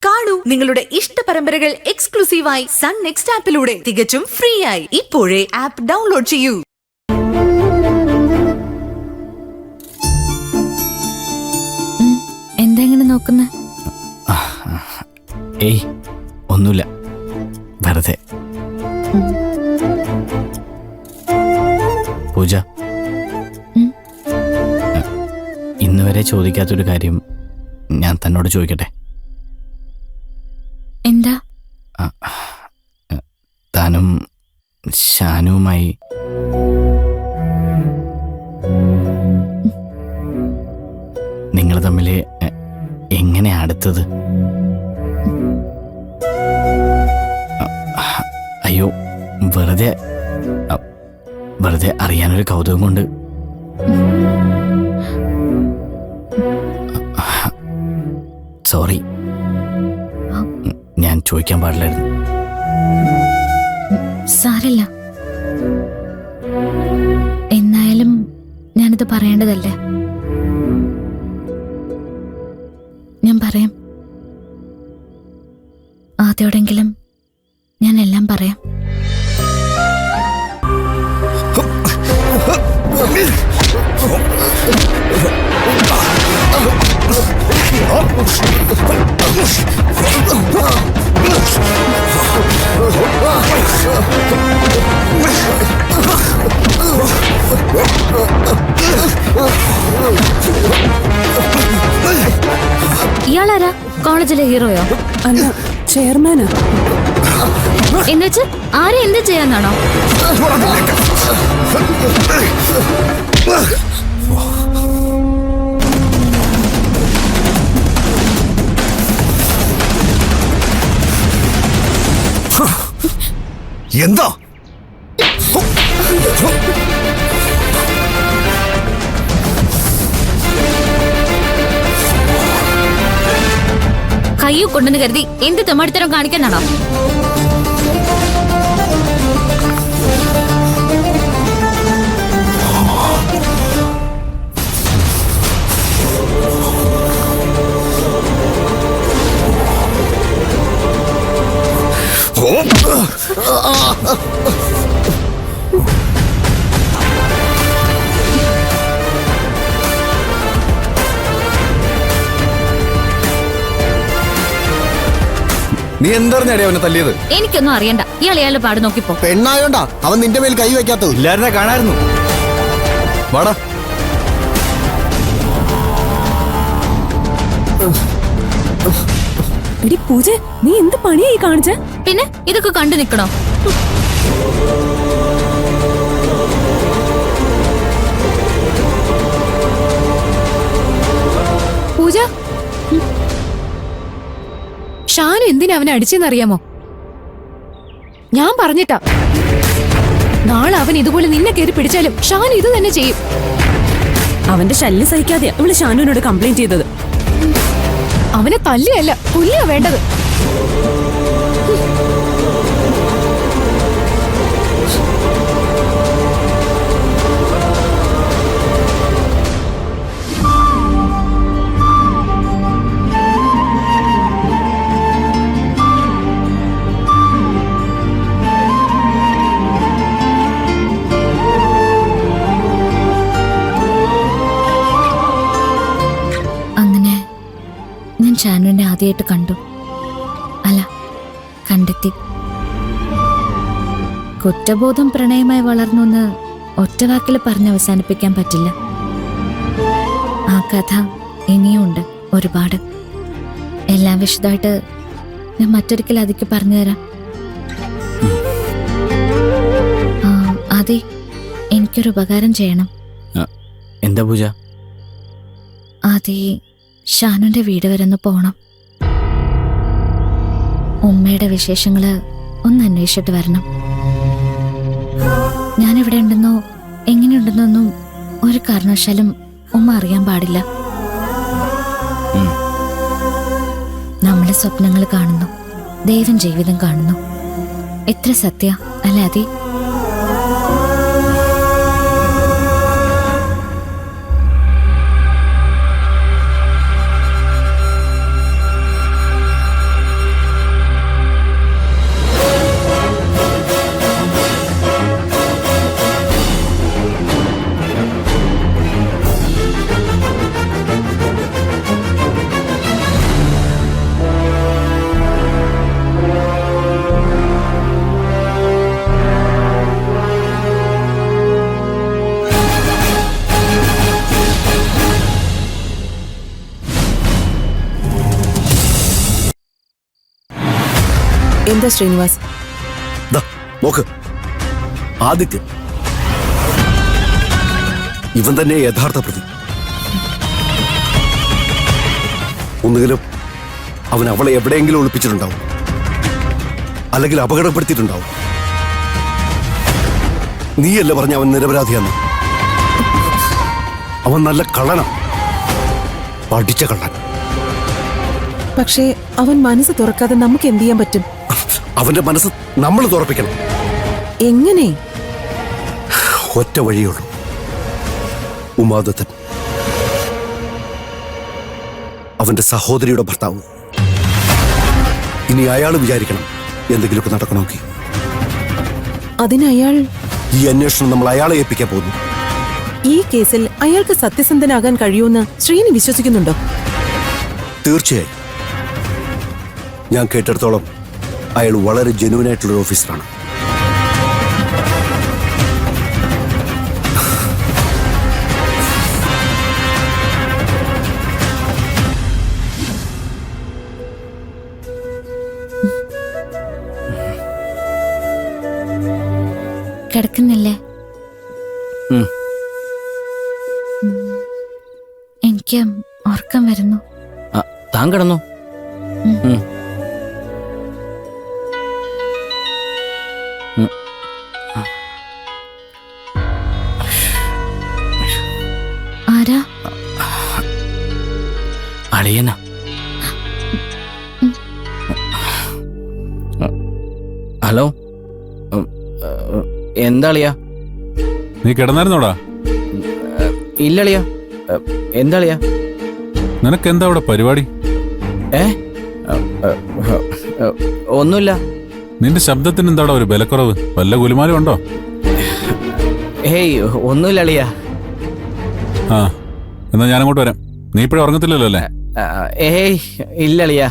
കാണൂ നിങ്ങളുടെ ഇഷ്ട പരമ്പരകൾ എക്സ്ക്ലൂസീവായി സൺ നെക്സ്റ്റ് ആപ്പിലൂടെ തികച്ചും ഫ്രീ ആയി. ഇപ്പോഴേ ആപ്പ് ഡൗൺലോഡ് ചെയ്യൂ. എന്താ ഇങ്ങനെ നോക്കുന്ന? ഏയ് ഒന്നുമില്ല, വെറുതെ. പൂജ, ഇന്നുവരെ ചോദിക്കാത്തൊരു കാര്യം ഞാൻ തന്നോട് ചോദിക്കട്ടെ? എന്താ? താനും ഷാനുവുമായി നിങ്ങൾ തമ്മിൽ എങ്ങനെ അടുത്തത്? അയ്യോ, വെറുതെ അറിയാനൊരു കൗതുകം കൊണ്ട്. സോറി, ഞാൻ ചോദിക്കാൻ പാടില്ലായിരുന്നു. സാരല്ല, എന്നായാലും ഞാനിത് പറയേണ്ടതല്ലേ? ഞാൻ പറയാം. ആദ്യോടെങ്കിലും ഞാൻ എല്ലാം പറയാം. ഇയാളാരാ? കോളേജിലെ ഹീറോയോ? അല്ല, ചെയർമാനാ. എന്നുവെച്ച് ആരെ എന്ത് ചെയ്യാന്നാണോ? എന്താ? കയ്യു കൊണ്ടെന്ന് കരുതി എന്ത് തെമ്മാടിത്തരം കാണിക്കാനാണോ? നീ എന്തറിഞ്ഞാടേ അവനെ തല്ലിയത്? എനിക്കൊന്നും അറിയണ്ട. ഇയാളുടെ പാട് നോക്കിപ്പോ. പെണ്ണായോണ്ടാ അവൻ നിന്റെ മേൽ കൈ വെക്കാത്തത്. ഇല്ലായിരുന്നെ കാണായിരുന്നു. വാടാ. എടി പൂജ, നീ എന്ത് പണിയായി കാണിച്ചേ? പിന്നെ ഇതൊക്കെ കണ്ടു നിക്കണോ? പൂജ, ഷാനു എന്തിനാ അവനെ അടിച്ചെന്നറിയാമോ? ഞാൻ പറഞ്ഞിട്ടാ, നാളെ അവൻ ഇതുപോലെ നിന്നെ കയറി പിടിച്ചാലും ഷാനു ഇത് തന്നെ ചെയ്യും. അവന്റെ ശല്യം സഹിക്കാതെയാ അവള് ഷാനുവിനോട് കംപ്ലൈന്റ് ചെയ്തത്. അവനെ തല്ലിയല്ല, കൊല്ലിയാ വേണ്ടത്. ഷാനുവിനെ ആദ്യമായിട്ട് കണ്ടു, അല്ല കണ്ടെത്തി. കുറ്റബോധം പ്രണയമായി വളർന്നു എന്ന് ഒറ്റവാക്കിൽ പറഞ്ഞ് അവസാനിപ്പിക്കാൻ പറ്റില്ല. ആ കഥ ഇനിയും ഉണ്ട് ഒരുപാട്. എല്ലാം വിശദമായിട്ട് ഞാൻ മറ്റൊരിക്കൽ അതിക്ക് പറഞ്ഞുതരാം. അതെ, എനിക്കൊരു ഉപകാരം ചെയ്യണം. എന്താ പൂജ? അതെ, ഷാനുന്റെ വീട് വരെ ഒന്ന് പോണം. ഉമ്മയുടെ വിശേഷങ്ങള് ഒന്ന് അന്വേഷിച്ചിട്ട് വരണം. ഞാനിവിടെ ഉണ്ടെന്നോ എങ്ങനെയുണ്ടെന്നൊന്നും ഒരു കാരണവശാലും ഉമ്മ അറിയാൻ പാടില്ല. നമ്മളെ സ്വപ്നങ്ങൾ കാണുന്നു, ദൈവം ജീവിതം കാണുന്നു. എത്ര സത്യ അല്ലാതെ? എന്താ ശ്രീനിവാസ്? ദാ, നോക്ക്, ആദിത്യ ഇവൻ തന്നെ യഥാർത്ഥ പ്രതി. ഒന്നുകിലും അവൻ അവളെ എവിടെയെങ്കിലും ഒളിപ്പിച്ചിട്ടുണ്ടാവും, അല്ലെങ്കിൽ അപകടപ്പെടുത്തിയിട്ടുണ്ടാവും. നീയല്ല പറഞ്ഞ അവൻ നിരപരാധിയാന്ന്. അവൻ നല്ല കള്ളനാ, പഠിച്ച കള്ളൻ. പക്ഷേ അവൻ മനസ്സ് തുറക്കാതെ നമുക്ക് എന്ത് ചെയ്യാൻ പറ്റും? അവന്റെ മനസ്സ് നമ്മൾ തുറപ്പിക്കണം. എങ്ങനെ? ഒറ്റ വഴിയുള്ളൂ, ഉമാദത്തൻ, അവന്റെ സഹോദരിയുടെ ഭർത്താവ്. ഇനി അയാൾ വിചാരിക്കണം എന്തെങ്കിലുമൊക്കെ നടക്കണമെങ്കിൽ. അതിനയാൾ ഈ അന്വേഷണം നമ്മൾ അയാളെ ഏൽപ്പിക്കാൻ പോകുന്നു. ഈ കേസിൽ അയാൾക്ക് സത്യസന്ധനാകാൻ കഴിയുമെന്ന് ശ്രീനി വിശ്വസിക്കുന്നുണ്ടോ? തീർച്ചയായും. ഞാൻ കേട്ടിടത്തോളം അയാൾ വളരെ ജെന്യുവനായിട്ടുള്ളൊരു ഓഫീസറാണ്. കിടക്കുന്നില്ലേ? ഉം. എനിക്ക് ഉറക്കം വരുന്നു. ആ, താൻ കിടന്നോ? ഉം. ഉം. ഉം. ആരാ? അളിയനാ. ഹലോ, എന്താ അളിയാ? നീ കിടന്നായിരുന്നോടാ? ഇല്ല അളിയാ. എന്താ അളിയാ? നിനക്ക് എന്താ അവിടെ പരിപാടി? ഒന്നുമില്ല. നിന്റെ ശബ്ദത്തിന് എന്താടാ ഒരു ബലക്കുറവ്? വല്ല ഗുലുമാലും ഉണ്ടോ? ഹേയ്, ഒന്നുമില്ല അളിയാ. ആ, എന്നാ ഞാനങ്ങോട്ട് വരാം. നീ ഇപ്പോഴും ഉറങ്ങത്തില്ലല്ലോ അല്ലേ? ഏയ് ഇല്ല അളിയാ.